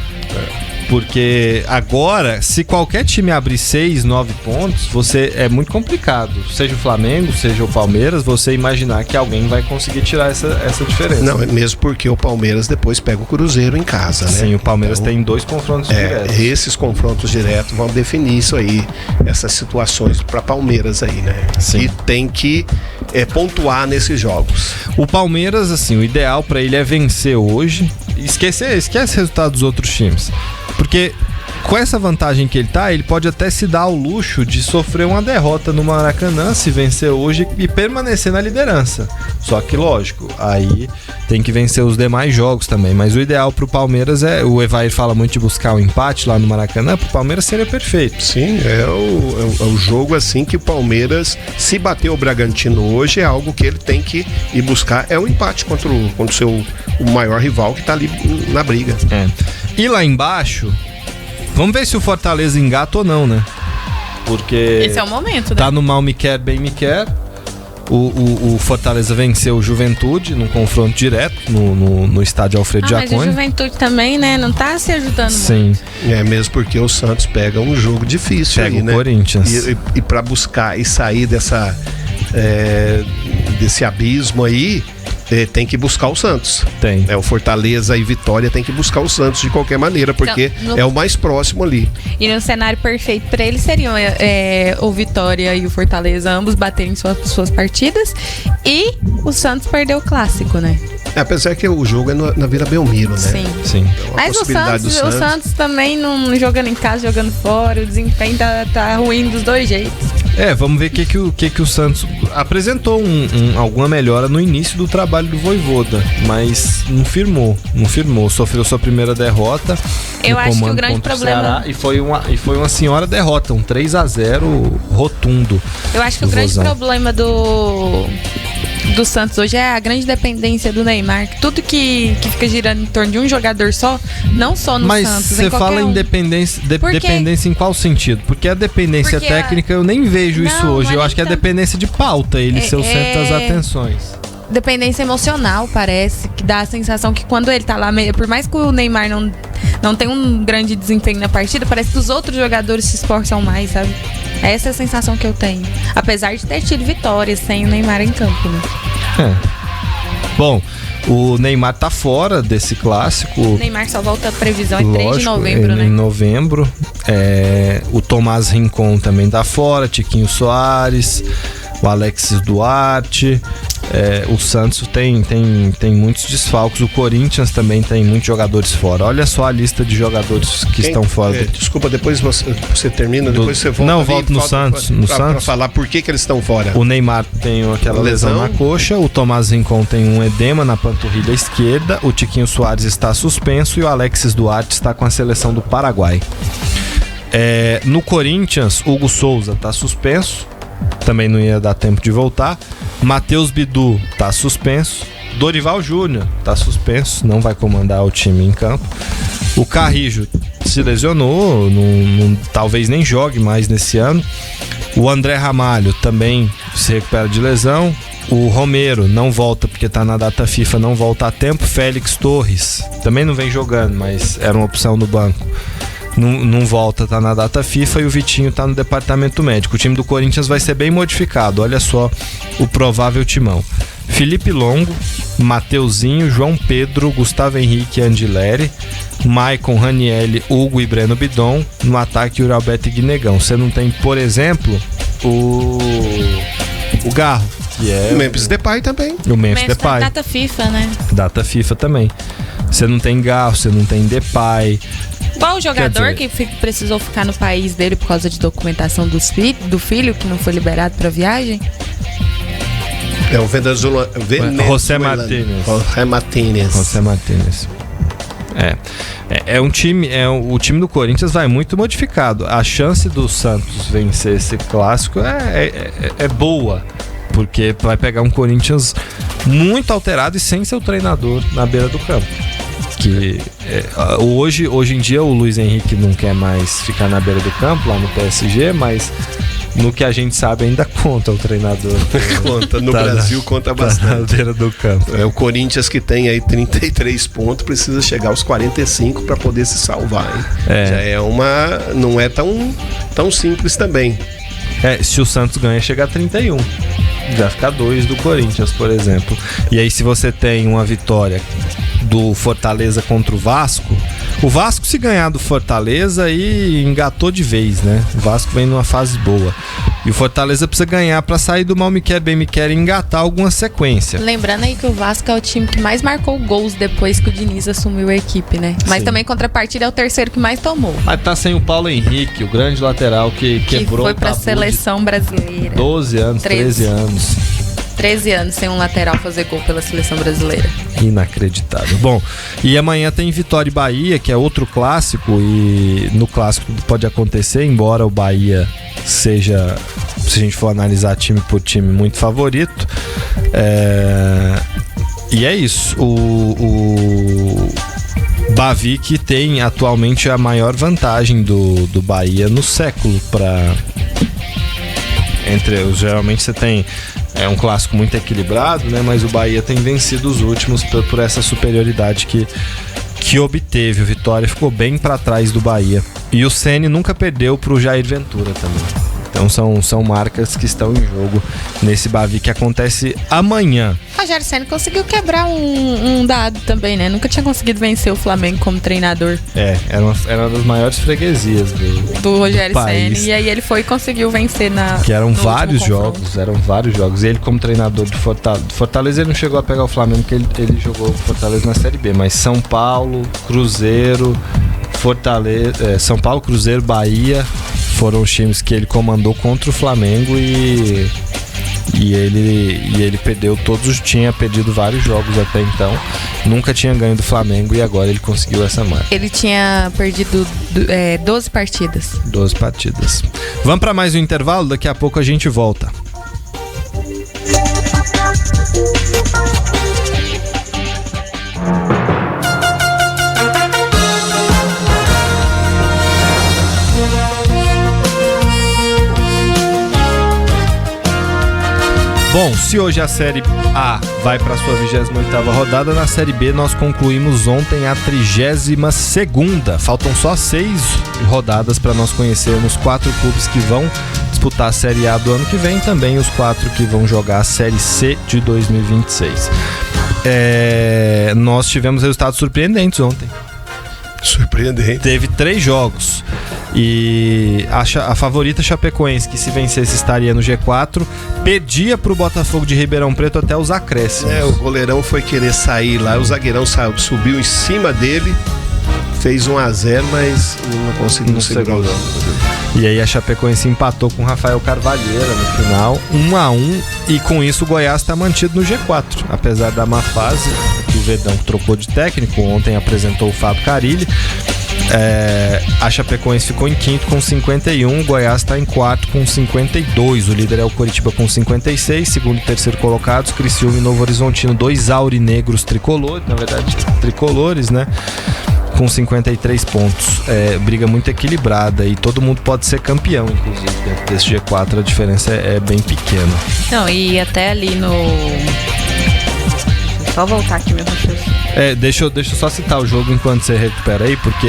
Porque agora, se qualquer time abrir 6, 9 pontos, é muito complicado. Seja o Flamengo, seja o Palmeiras, você imaginar que alguém vai conseguir tirar essa diferença. Não, é mesmo porque o Palmeiras depois pega o Cruzeiro em casa, né? Sim, o Palmeiras tem 2 confrontos diretos. Esses confrontos diretos vão definir isso aí, essas situações para Palmeiras aí, né? Sim. E tem que pontuar nesses jogos. O Palmeiras, assim, o ideal para ele é vencer hoje. Esquece o resultado dos outros times. Porque com essa vantagem que ele tá, ele pode até se dar ao luxo de sofrer uma derrota no Maracanã, se vencer hoje e permanecer na liderança. Só que, lógico, aí tem que vencer os demais jogos também. Mas o ideal pro Palmeiras o Evair fala muito de buscar um empate lá no Maracanã, pro Palmeiras seria perfeito. Sim, é o jogo assim que o Palmeiras, se bater o Bragantino hoje, é algo que ele tem que ir buscar, é um empate contra o maior rival que tá ali na briga. E lá embaixo, vamos ver se o Fortaleza engata ou não, né? Porque esse é o momento, né? Tá no mal me quer, bem me quer. O Fortaleza venceu o Juventude num confronto direto no estádio Alfredo Jaconi. Mas o Juventude também, né? Não tá se ajudando Sim. muito. É mesmo porque o Santos pega um jogo difícil pega aí, o né? Corinthians. E para buscar e sair desse abismo aí, tem que buscar o Santos. Tem. O Fortaleza e Vitória tem que buscar o Santos de qualquer maneira, porque então, é o mais próximo ali. E no cenário perfeito para eles seriam o Vitória e o Fortaleza ambos baterem suas partidas e o Santos perder o clássico, né? Apesar que o jogo é na Vila Belmiro, né? Sim. Então, mas o Santos também não jogando em casa, jogando fora, o desempenho tá ruim dos dois jeitos. Vamos ver o que o Santos apresentou alguma melhora no início do trabalho do Vojvoda, mas não firmou, sofreu sua primeira derrota. Eu acho que o grande problema e foi uma senhora derrota, um 3-0 rotundo. Eu acho que o grande problema do Santos hoje é a grande dependência do Neymar. Tudo que fica girando em torno de um jogador só, não só no Santos. Mas você fala em dependência em qual sentido? Porque a dependência técnica eu nem vejo isso hoje. Eu acho que é a dependência de pauta, ele ser o centro das atenções. Dependência emocional, parece, que dá a sensação que quando ele tá lá, por mais que o Neymar não tenha um grande desempenho na partida, parece que os outros jogadores se esforçam mais, sabe? Essa é a sensação que eu tenho. Apesar de ter tido vitórias sem o Neymar em campo, né? Bom, o Neymar tá fora desse clássico. O Neymar só volta a previsão em 3 de novembro, né? Em novembro. O Tomás Rincon também tá fora, Tiquinho Soares, o Alexis Duarte. O Santos tem muitos desfalques. O Corinthians também tem muitos jogadores fora. Olha só a lista de jogadores que estão fora. Desculpa, depois você termina, depois você volta. Não, volto no Santos. Pra falar por que eles estão fora. O Neymar tem aquela lesão na coxa, o Tomás Rincon tem um edema na panturrilha esquerda, o Tiquinho Soares está suspenso e o Alexis Duarte está com a seleção do Paraguai. No Corinthians, Hugo Souza está suspenso, também não ia dar tempo de voltar. Matheus Bidu tá suspenso. Dorival Júnior tá suspenso, não vai comandar o time em campo. O Carrijo se lesionou, talvez nem jogue mais nesse ano. O André Ramalho também se recupera de lesão. O Romero não volta porque tá na data FIFA, não volta a tempo. Félix Torres também não vem jogando, mas era uma opção no banco. Não volta, tá na data FIFA, e o Vitinho tá no departamento médico. O time do Corinthians vai ser bem modificado. Olha só o provável timão: Felipe Longo, Mateuzinho, João Pedro, Gustavo Henrique e Andileri, Maicon, Ranielli, Hugo e Breno Bidon. No ataque, o Alberto e Guinegão. Você não tem, por exemplo, o Garro, que é o Memphis Depay também. O Memphis Depay. Data FIFA, né? Data FIFA também. Você não tem Garro, você não tem Depay. Qual o jogador que precisou ficar no país dele por causa de documentação do filho, que não foi liberado para viagem? É o Venezuelano. José Martínez. José Martínez. O time do Corinthians vai muito modificado. A chance do Santos vencer esse clássico é boa, porque vai pegar um Corinthians muito alterado e sem seu treinador na beira do campo. Que hoje em dia o Luiz Henrique não quer mais ficar na beira do campo lá no PSG, mas no que a gente sabe ainda conta o treinador. Conta, no Brasil conta bastante. Na beira do campo. É o Corinthians que tem aí 33 pontos, precisa chegar aos 45 para poder se salvar, hein? Já não é tão simples também. Se o Santos ganha, chega a 31. Já fica 2 do Corinthians, por exemplo. E aí, se você tem uma vitória do Fortaleza contra o Vasco se ganhar do Fortaleza aí engatou de vez, né? O Vasco vem numa fase boa. E o Fortaleza precisa ganhar pra sair do mal me quer, bem me quer e engatar alguma sequência. Lembrando aí que o Vasco é o time que mais marcou gols depois que o Diniz assumiu a equipe, né? Mas também contrapartida é o terceiro que mais tomou. Mas tá sem o Paulo Henrique, o grande lateral que quebrou foi pra seleção brasileira. 12 anos, 13 anos. 13 anos sem um lateral fazer gol pela seleção brasileira. Inacreditável. Bom, e amanhã tem Vitória e Bahia, que é outro clássico, e no clássico tudo pode acontecer, embora o Bahia seja, se a gente for analisar time por time, muito favorito. E é isso. O Bavi que tem atualmente a maior vantagem do Bahia no século geralmente você tem um clássico muito equilibrado, né? Mas o Bahia tem vencido os últimos por essa superioridade que obteve. O Vitória ficou bem para trás do Bahia. E o Ceni nunca perdeu pro Jair Ventura também. Então são marcas que estão em jogo nesse Bavi que acontece amanhã. O Rogério Ceni conseguiu quebrar um dado também, né? Nunca tinha conseguido vencer o Flamengo como treinador. Era uma das maiores freguesias do Rogério Ceni. E aí ele foi e conseguiu vencer que eram vários jogos. E ele como treinador do Fortaleza, ele não chegou a pegar o Flamengo, porque ele jogou o Fortaleza na Série B. Mas São Paulo, Cruzeiro, Fortaleza, São Paulo, Cruzeiro, Bahia foram os times que ele comandou contra o Flamengo e ele perdeu todos, tinha perdido vários jogos até então, nunca tinha ganho do Flamengo e agora ele conseguiu essa marca. Ele tinha perdido 12 partidas. 12 partidas. Vamos para mais um intervalo, daqui a pouco a gente volta. Bom, se hoje a Série A vai para a sua 28ª rodada, na Série B nós concluímos ontem a 32ª. Faltam só 6 rodadas para nós conhecermos 4 clubes que vão disputar a Série A do ano que vem, também os 4 que vão jogar a Série C de 2026. Nós tivemos resultados surpreendentes ontem. Surpreendente. Teve 3 jogos. E a favorita Chapecoense, que se vencesse estaria no G4, perdia pro Botafogo de Ribeirão Preto até os acréscimos. O goleirão foi querer sair lá, o zagueirão subiu em cima dele, fez 1-0, mas não conseguiu segurar o jogo. E aí a Chapecoense empatou com o Rafael Carvalheira no final, 1-1, e com isso o Goiás está mantido no G4, apesar da má fase, que o Verdão trocou de técnico, ontem apresentou o Fábio Carilli. A Chapecoense ficou em quinto com 51, o Goiás está em quarto com 52, o líder é o Coritiba com 56, segundo e terceiro colocados, Criciúma e Novo Horizontino, 2 aurinegros tricolores, na verdade tricolores, né? Com 53 pontos. Briga muito equilibrada e todo mundo pode ser campeão, inclusive, desse G4, a diferença é bem pequena. Não, e até ali no... Só voltar aqui meu raciocínio. Deixa eu só citar o jogo enquanto você recupera aí, porque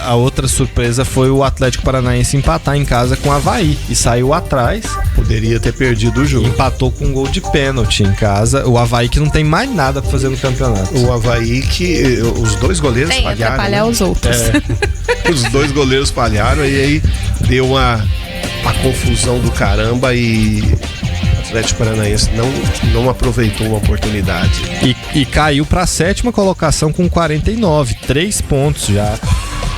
a outra surpresa foi o Atlético Paranaense empatar em casa com o Avaí e saiu atrás. Poderia ter perdido o jogo. Empatou com um gol de pênalti em casa. O Avaí que não tem mais nada pra fazer no campeonato. O Avaí que os 2 goleiros falharam. Atrapalhar os outros. Os 2 goleiros falharam e aí deu uma confusão do caramba e o Atlético Paranaense não aproveitou uma oportunidade. E caiu para a 7ª colocação com 49, 3 pontos já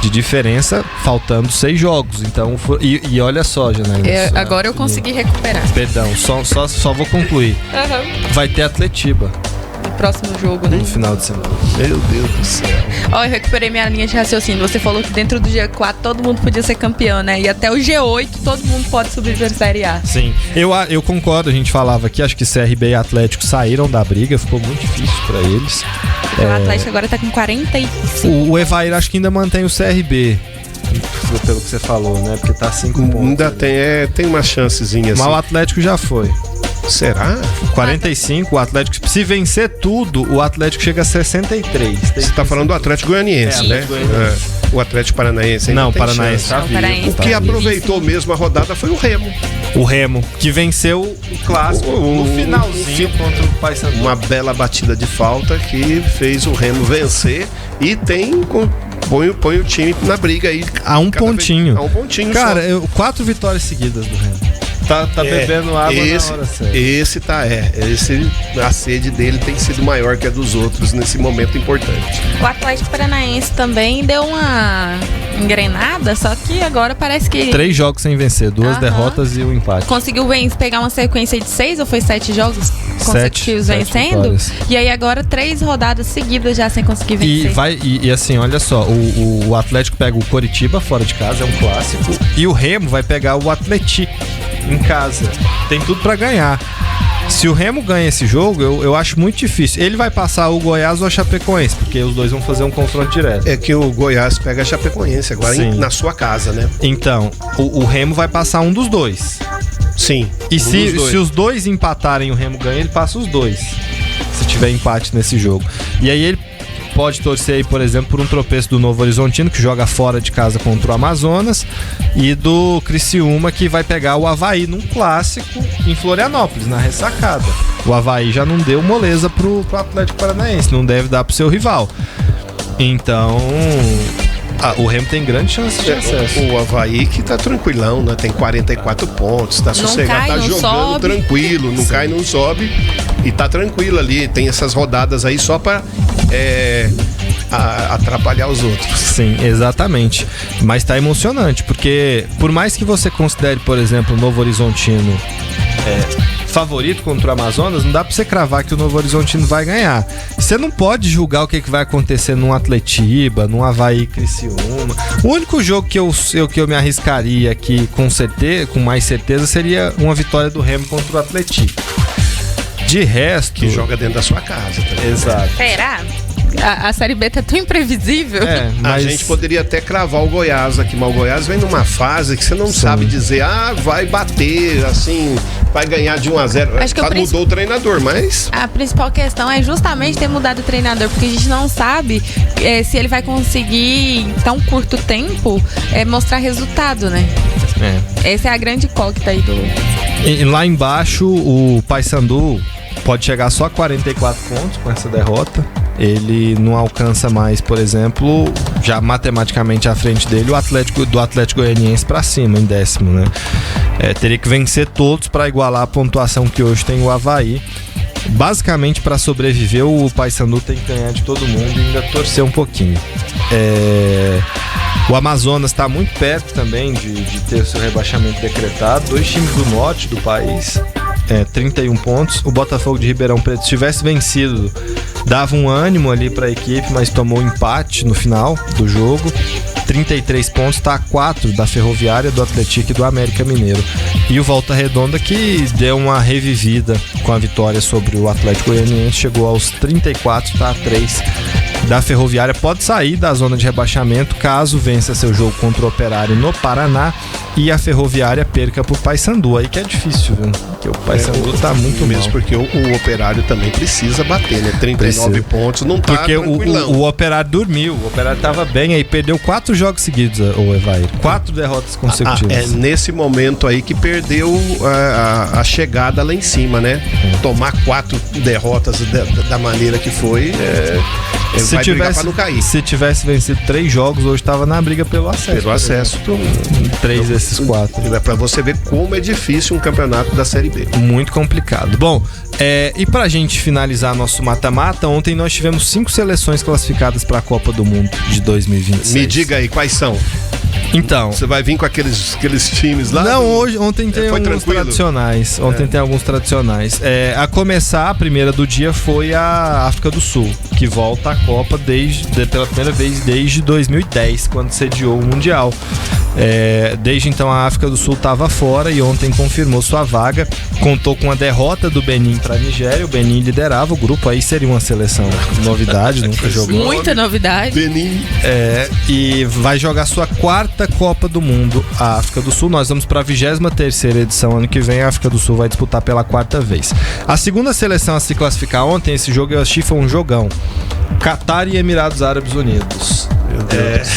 de diferença, faltando 6 jogos. Então, e olha só, Janaína. Agora eu consegui recuperar. Perdão, só vou concluir. Vai ter Atletiba. Próximo jogo, né? No final de semana. Meu Deus do céu. Eu recuperei minha linha de raciocínio. Você falou que dentro do G4 todo mundo podia ser campeão, né? E até o G8 todo mundo pode subir para a Série A. Sim, eu concordo. A gente falava aqui, acho que CRB e Atlético saíram da briga, ficou muito difícil para eles. O Atlético agora tá com 45. O Evair acho que ainda mantém o CRB. pelo que você falou, né? Porque tá 5 pontos. Ainda tem uma chancezinha assim. Mas o Atlético já foi. Será? 45, o Atlético, se vencer tudo, o Atlético chega a 63. Você tá falando do Atlético Goianiense, né? O Atlético Paranaense ainda não, o tem Paranaense tá vivo. O que aproveitou mesmo a rodada foi o Remo. O Remo, que venceu o clássico no finalzinho contra o Paysandu. Uma bela batida de falta que fez o Remo vencer e põe o time na briga aí. A um pontinho. A um pontinho. Cara, 4 vitórias seguidas do Remo. Tá bebendo água na hora certa. A sede dele tem sido maior que a dos outros nesse momento importante. O Atlético Paranaense também deu uma engrenada, só que agora parece que 3 jogos sem vencer, 2 derrotas e um empate. Conseguiu pegar uma sequência de 6 ou foi 7 jogos consecutivos vencendo? E aí agora 3 rodadas seguidas já sem conseguir vencer. E assim, olha só, o Atlético pega o Coritiba fora de casa, é um clássico, e o Remo vai pegar o Atlético em casa. Tem tudo pra ganhar. Se o Remo ganha esse jogo, eu acho muito difícil. Ele vai passar o Goiás ou a Chapecoense, porque os dois vão fazer um confronto direto. É que o Goiás pega a Chapecoense agora na sua casa, né? Então, o Remo vai passar um dos dois. Sim. E se os dois empatarem e o Remo ganha, ele passa os dois. Se tiver empate nesse jogo. E aí ele pode torcer aí, por exemplo, por um tropeço do Novo Horizontino, que joga fora de casa contra o Amazonas, e do Criciúma, que vai pegar o Avaí num clássico em Florianópolis, na ressacada. O Avaí já não deu moleza pro Atlético Paranaense, não deve dar pro seu rival. Então, o Remo tem grande chance de acesso. O Avaí que tá tranquilão, né? Tem 44 pontos, tá sossegado, tá jogando tranquilo, não cai, não sobe e tá tranquilo ali. Tem essas rodadas aí só pra atrapalhar os outros. Sim, exatamente. Mas tá emocionante, porque por mais que você considere, por exemplo, o Novo Horizontino favorito contra o Amazonas, não dá pra você cravar que o Novo Horizontino vai ganhar. Você não pode julgar o que vai acontecer num Atletiba, num Avaí Criciúma. O único jogo que eu me arriscaria aqui com mais certeza seria uma vitória do Remo contra o Atletiba. De resto... Que joga dentro da sua casa também. Exato. Será? A Série B tá tão imprevisível. Mas a gente poderia até cravar o Goiás aqui, mas o Goiás vem numa fase que você não sabe dizer, vai bater, assim, vai ganhar de 1-0. Acho que mudou o treinador, mas... A principal questão é justamente ter mudado o treinador, porque a gente não sabe se ele vai conseguir, em tão curto tempo, mostrar resultado, né? Essa é a grande incógnita aí do... E lá embaixo, o Paysandu pode chegar só a 44 pontos com essa derrota. Ele não alcança mais, por exemplo, já matematicamente à frente dele, do Atlético Goianiense para cima, em 10º, né? Teria que vencer todos para igualar a pontuação que hoje tem o Avaí. Basicamente, para sobreviver, o Paysandu tem que ganhar de todo mundo e ainda torcer um pouquinho. O Amazonas está muito perto também de ter o seu rebaixamento decretado. 2 times do norte do país, 31 pontos. O Botafogo de Ribeirão Preto, se tivesse vencido, dava um ânimo ali para a equipe, mas tomou um empate no final do jogo. 33 pontos, está a 4 da Ferroviária, do Atlético e do América Mineiro. E o Volta Redonda, que deu uma revivida com a vitória sobre o Atlético Goianiense, chegou aos 34, está a 3 da Ferroviária. Pode sair da zona de rebaixamento caso vença seu jogo contra o Operário no Paraná e a Ferroviária perca pro Paysandu. Aí que é difícil, viu? Porque o Paysandu tá muito mesmo mal. Porque o Operário também precisa bater, né? 39 pontos, não tá porque o Operário dormiu, o Operário tava bem, aí perdeu 4 jogos seguidos, o Evair. 4 derrotas consecutivas. É nesse momento aí que perdeu a chegada lá em cima, né? Tomar 4 derrotas da maneira que foi, vai brigar pra não cair. Se tivesse vencido 3 jogos, hoje tava na briga pelo acesso. Pelo acesso. 3 desses 4. É pra você ver como é difícil um campeonato da Série B. Muito complicado. Bom, e pra gente finalizar nosso mata-mata, ontem nós tivemos 5 seleções classificadas pra Copa do Mundo de 2026. Me diga aí, quais são? Então, você vai vir com aqueles times lá? Não, ontem tem alguns tradicionais. Tem alguns tradicionais. A começar, a primeira do dia foi a África do Sul, que volta à Copa pela primeira vez desde 2010, quando sediou o Mundial. Desde então a África do Sul estava fora e ontem confirmou sua vaga. Contou com a derrota do Benin para a Nigéria. O Benin liderava o grupo, aí seria uma seleção novidade, nunca jogou. Muita novidade. Benin. E vai jogar sua 4ª Copa do Mundo, a África do Sul. Nós vamos para a 23ª edição ano que vem. A África do Sul vai disputar pela 4ª vez. A segunda seleção a se classificar ontem, esse jogo eu assisti, foi um jogão. Catar e Emirados Árabes Unidos. Meu Deus.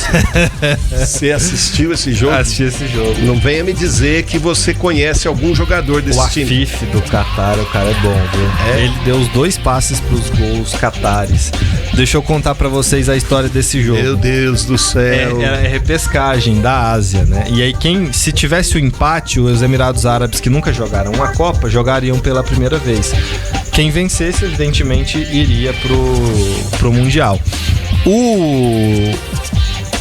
Você assistiu esse jogo? Assisti esse jogo. Não venha me dizer que você conhece algum jogador desse time. O Afif do Catar, o cara é bom, viu? Ele deu os 2 passes pros gols catares. Deixa eu contar pra vocês a história desse jogo. Meu Deus do céu. É repescagem da Ásia, né? E aí se tivesse o empate, os Emirados Árabes que nunca jogaram uma Copa, jogariam pela primeira vez. Quem vencesse, evidentemente, iria pro Mundial.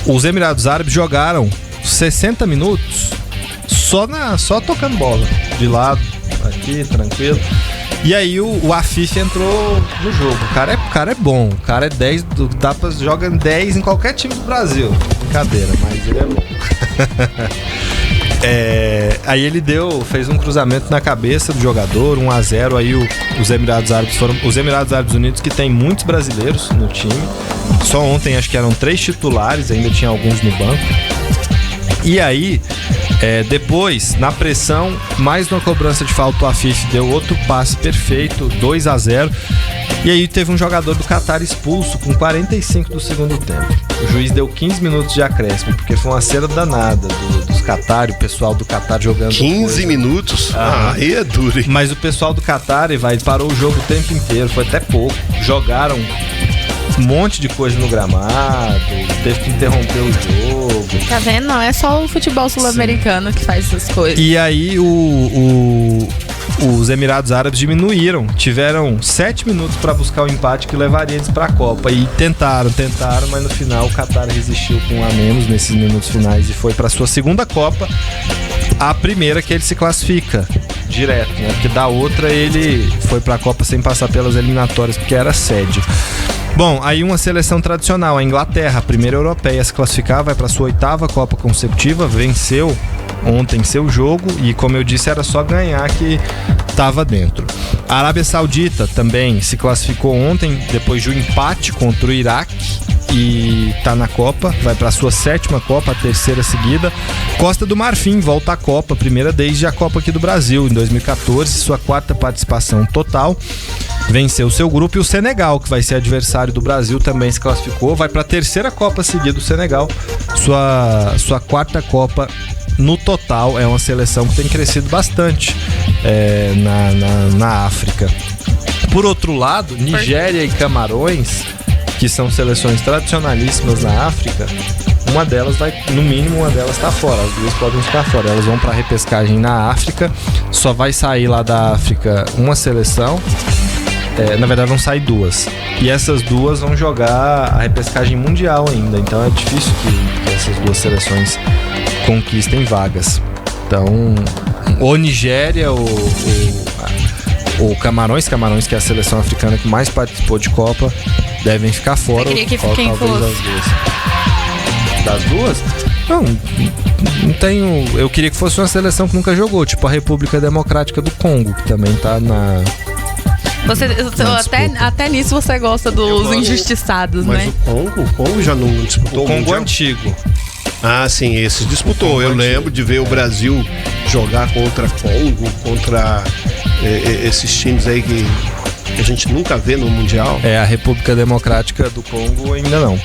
Os Emirados Árabes jogaram 60 minutos só tocando bola. De lado, aqui, tranquilo. E aí o Afif entrou no jogo. O cara é bom. O cara é 10, joga 10 em qualquer time do Brasil. Brincadeira, mas ele é bom. Aí ele fez um cruzamento na cabeça do jogador, 1-0. Aí os Emirados Árabes os Emirados Árabes Unidos, que tem muitos brasileiros no time. Só ontem acho que eram 3 titulares, ainda tinha alguns no banco. E aí, depois, na pressão, mais uma cobrança de falta, o Afif deu outro passe perfeito, 2-0. E aí teve um jogador do Catar expulso com 45 do segundo tempo. O juiz deu 15 minutos de acréscimo, porque foi uma cera danada dos Catar, o pessoal do Catar jogando 15 minutos? Aí é duro, hein? Mas o pessoal do Catar, parou o jogo o tempo inteiro, foi até pouco. Jogaram um monte de coisa no gramado, teve que interromper o jogo. Tá vendo? Não é só o futebol sul-americano que faz essas coisas. E aí os Emirados Árabes diminuíram, tiveram 7 minutos para buscar o empate que levaria eles para a Copa. E tentaram, mas no final o Catar resistiu com um a menos nesses minutos finais e foi para sua segunda Copa, a primeira que ele se classifica direto, né? Porque da outra ele foi para a Copa sem passar pelas eliminatórias, porque era sede. Bom, aí uma seleção tradicional, a Inglaterra, a primeira europeia a se classificar, vai para sua 8ª Copa consecutiva, venceu ontem seu jogo e, como eu disse, era só ganhar que estava dentro. A Arábia Saudita também se classificou ontem, depois de um empate contra o Iraque, e tá na Copa, vai para sua 7ª Copa, a 3ª seguida. Costa do Marfim volta à Copa, primeira desde a Copa aqui do Brasil, em 2014, sua 4ª participação total. Venceu seu grupo. E o Senegal, que vai ser adversário do Brasil, também se classificou, vai para a 3ª Copa seguida. O Senegal, sua 4ª Copa no total. É uma seleção que tem crescido bastante na África. Por outro lado, Nigéria e Camarões, que são seleções tradicionalíssimas na África, uma delas no mínimo uma delas está fora, as duas podem ficar fora. Elas vão para a repescagem na África, só vai sair lá da África uma seleção. Na verdade vão sair 2. E essas 2 vão jogar a repescagem mundial ainda. Então é difícil que essas 2 seleções conquistem vagas. Então, ou Nigéria ou Camarões, que é a seleção africana que mais participou de Copa, devem ficar fora. Você queria que quem fosse? Das 2? Não tenho. Eu queria que fosse uma seleção que nunca jogou, tipo a República Democrática do Congo, que também tá na... Até nisso você gosta dos injustiçados, mas né? O Congo já não disputou o Congo antigo. Ah, sim, esse disputou. Eu lembro de ver o Brasil jogar contra Congo, contra esses times aí que a gente nunca vê no Mundial. A República Democrática do Congo ainda não.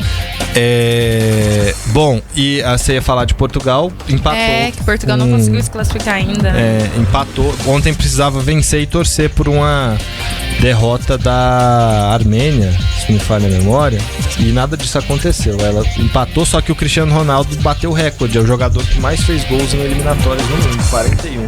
Bom, e você ia falar de Portugal, empatou. Que Portugal não conseguiu se classificar ainda. Empatou. Ontem precisava vencer e torcer por uma derrota da Armênia, se me falha a memória, e nada disso aconteceu. Ela empatou, só que o Cristiano Ronaldo bateu o recorde, é o jogador que mais fez gols em eliminatórias no mundo, 41.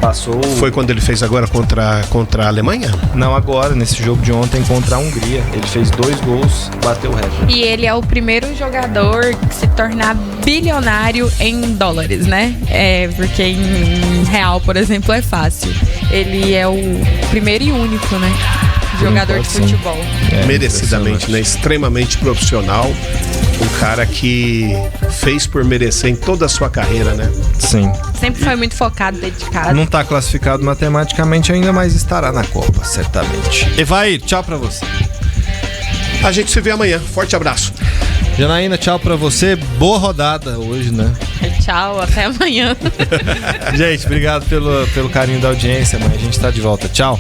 Passou... Foi quando ele fez agora contra a Alemanha? Não, agora, nesse jogo de ontem contra a Hungria. Ele fez 2 gols, bateu o recorde. E ele é o primeiro jogador que se tornar bilionário em dólares, né? Porque em real, por exemplo, é fácil. Ele é o primeiro e único, né? jogador de futebol. Merecidamente, né? Extremamente profissional. Um cara que fez por merecer em toda a sua carreira, né? Sim. Sempre foi muito focado, dedicado. Não tá classificado matematicamente ainda, mas estará na Copa, certamente. Evair, tchau pra você. A gente se vê amanhã. Forte abraço. Janaína, tchau pra você. Boa rodada hoje, né? Tchau, até amanhã. Gente, obrigado pelo carinho da audiência. Amanhã a gente tá de volta. Tchau.